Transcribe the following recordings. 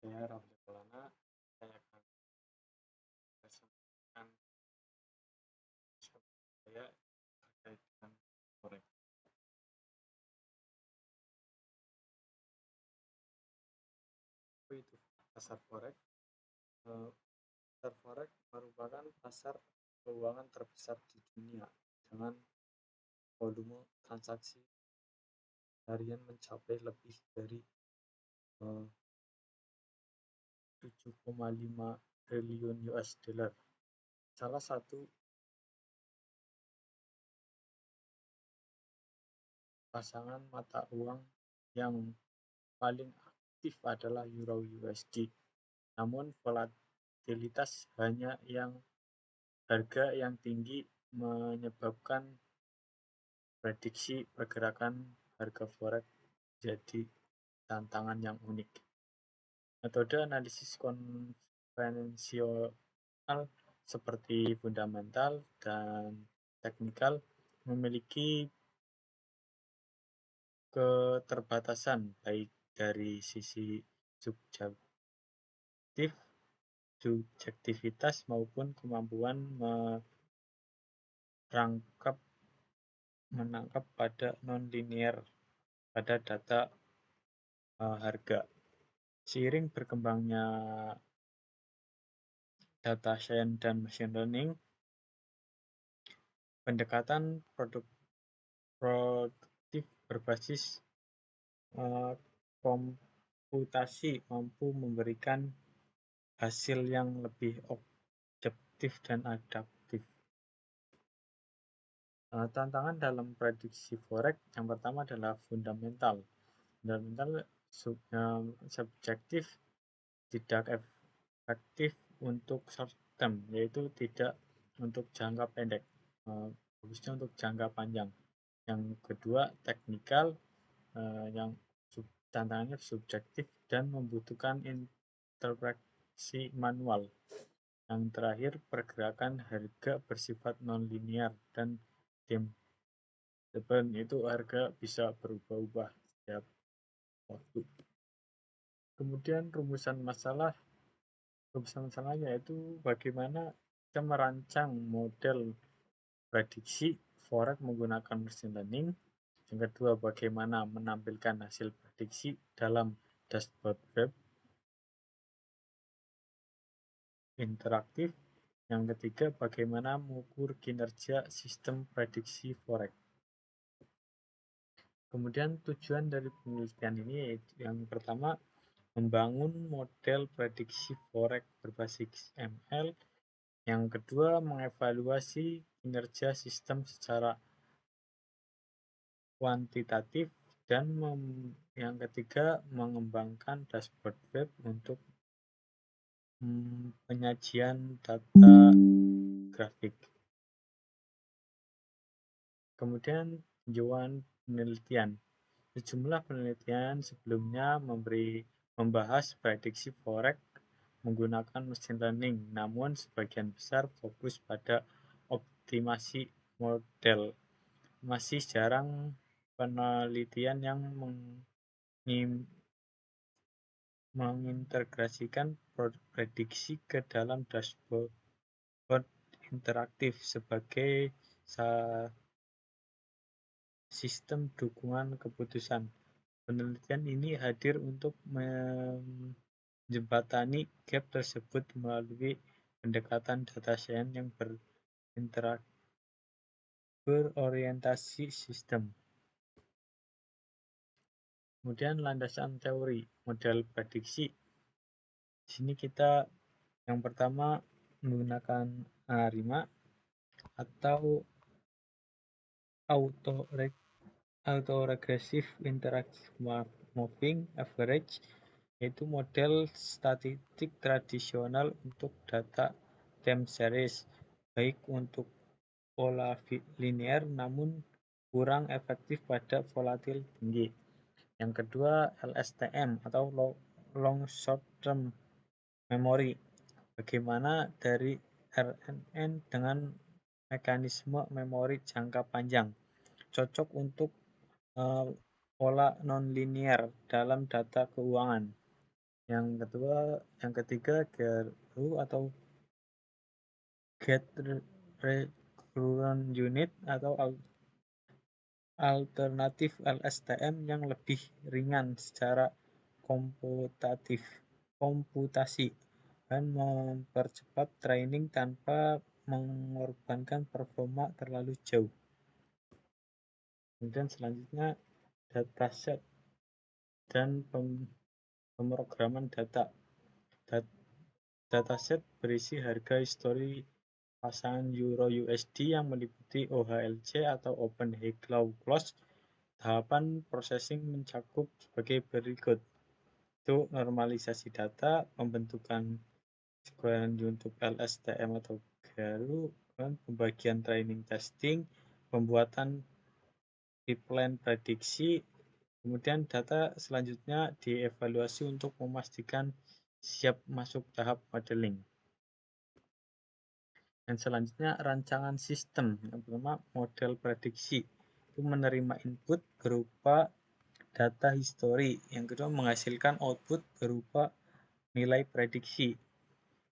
saya Raffi Maulana. Saya akan presentasikan saya terkait dengan forex. Apa itu pasar forex? Pasar forex merupakan pasar keuangan terbesar di dunia dengan volume transaksi harian mencapai lebih dari 7,5 triliun US dollar. Salah satu pasangan mata uang yang paling aktif adalah Euro USD. Namun volatilitas harga yang tinggi menyebabkan prediksi pergerakan harga forex jadi tantangan yang unik. Metode analisis konvensional seperti fundamental dan teknikal memiliki keterbatasan baik dari sisi subjektivitas maupun kemampuan menangkap pada non-linear pada data harga. Seiring berkembangnya data science dan machine learning, pendekatan produktif berbasis komputasi mampu memberikan hasil yang lebih objektif dan adaptif. Tantangan dalam prediksi forex yang pertama adalah fundamental. Fundamental subjektif, tidak efektif untuk short term, yaitu tidak untuk jangka pendek, bagusnya untuk jangka panjang. Yang kedua teknikal, yang tantangannya subjektif dan membutuhkan interpretasi manual. Yang terakhir pergerakan harga bersifat non-linear dan time-driven, itu harga bisa berubah-ubah setiap waktu. Kemudian rumusan masalahnya yaitu bagaimana kita merancang model prediksi forex menggunakan machine learning. Yang kedua, bagaimana menampilkan hasil prediksi dalam dashboard web interaktif. Yang ketiga, bagaimana mengukur kinerja sistem prediksi forex. Kemudian tujuan dari penelitian ini yaitu yang pertama, membangun model prediksi forex berbasis ML. Yang kedua, mengevaluasi kinerja sistem secara kuantitatif. Dan yang ketiga, mengembangkan dashboard web untuk penyajian data grafik. Kemudian tinjauan penelitian. Sejumlah penelitian sebelumnya membahas prediksi forex menggunakan machine learning, namun sebagian besar fokus pada optimasi model. Masih jarang penelitian yang mengintegrasikan prediksi ke dalam dashboard interaktif sebagai sistem dukungan keputusan. Penelitian ini hadir untuk menjembatani gap tersebut melalui pendekatan data science yang berorientasi sistem. Kemudian landasan teori model prediksi. Di sini kita yang pertama menggunakan ARIMA atau Autoregressive Interactive Moving Average, yaitu model statistik tradisional untuk data time series, baik untuk pola linear namun kurang efektif pada volatil tinggi. Yang kedua, LSTM atau Long Short Term Memory, bagaimana dari RNN dengan mekanisme memori jangka panjang, cocok untuk pola non-linear dalam data keuangan. Yang ketiga GRU atau Get Recurrent Unit atau alternatif LSTM yang lebih ringan secara komputasi dan mempercepat training tanpa mengorbankan performa terlalu jauh. Kemudian selanjutnya dataset dan pemrograman data. Dataset berisi harga histori pasangan Euro USD yang meliputi OHLC atau Open Hague Clause. Tahapan processing mencakup sebagai berikut. Itu normalisasi data, pembentukan sequence untuk LSTM atau GRU, pembagian training testing, pembuatan pipeline prediksi, kemudian data selanjutnya dievaluasi untuk memastikan siap masuk tahap modeling. Dan selanjutnya rancangan sistem. Yang pertama model prediksi, itu menerima input berupa data histori. Yang kedua menghasilkan output berupa nilai prediksi.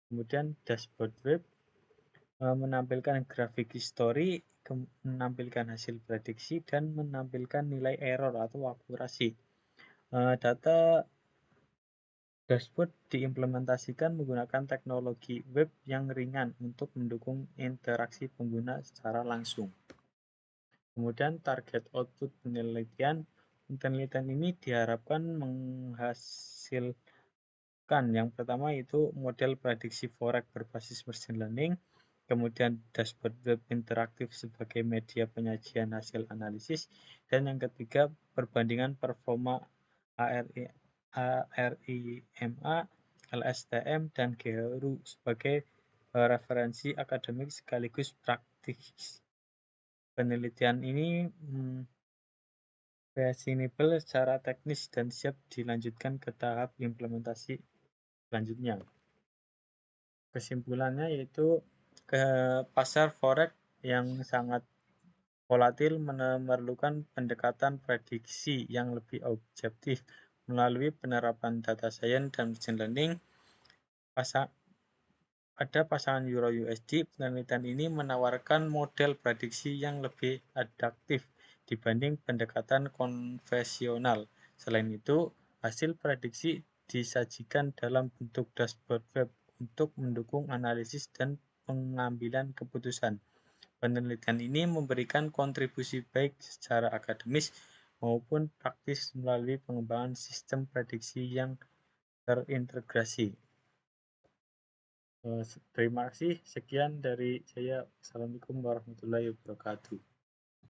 Kemudian dashboard web menampilkan grafik histori, menampilkan hasil prediksi, dan menampilkan nilai error atau akurasi. Data dashboard diimplementasikan menggunakan teknologi web yang ringan untuk mendukung interaksi pengguna secara langsung. Kemudian target output penelitian. Penelitian ini diharapkan menghasilkan yang pertama itu model prediksi forex berbasis machine learning, kemudian dashboard web interaktif sebagai media penyajian hasil analisis, dan yang ketiga perbandingan performa ARIMA, LSTM, dan GRU sebagai referensi akademik sekaligus praktis. Penelitian ini reasonable secara teknis dan siap dilanjutkan ke tahap implementasi selanjutnya. Kesimpulannya yaitu pasar forex yang sangat volatil memerlukan pendekatan prediksi yang lebih objektif melalui penerapan data science dan machine learning. Pada pasangan Euro USD, penelitian ini menawarkan model prediksi yang lebih adaptif dibanding pendekatan konvensional. Selain itu, hasil prediksi disajikan dalam bentuk dashboard web untuk mendukung analisis dan pengambilan keputusan. Penelitian ini memberikan kontribusi baik secara akademis maupun praktis melalui pengembangan sistem prediksi yang terintegrasi. Terima kasih. Sekian dari saya. Assalamualaikum warahmatullahi wabarakatuh.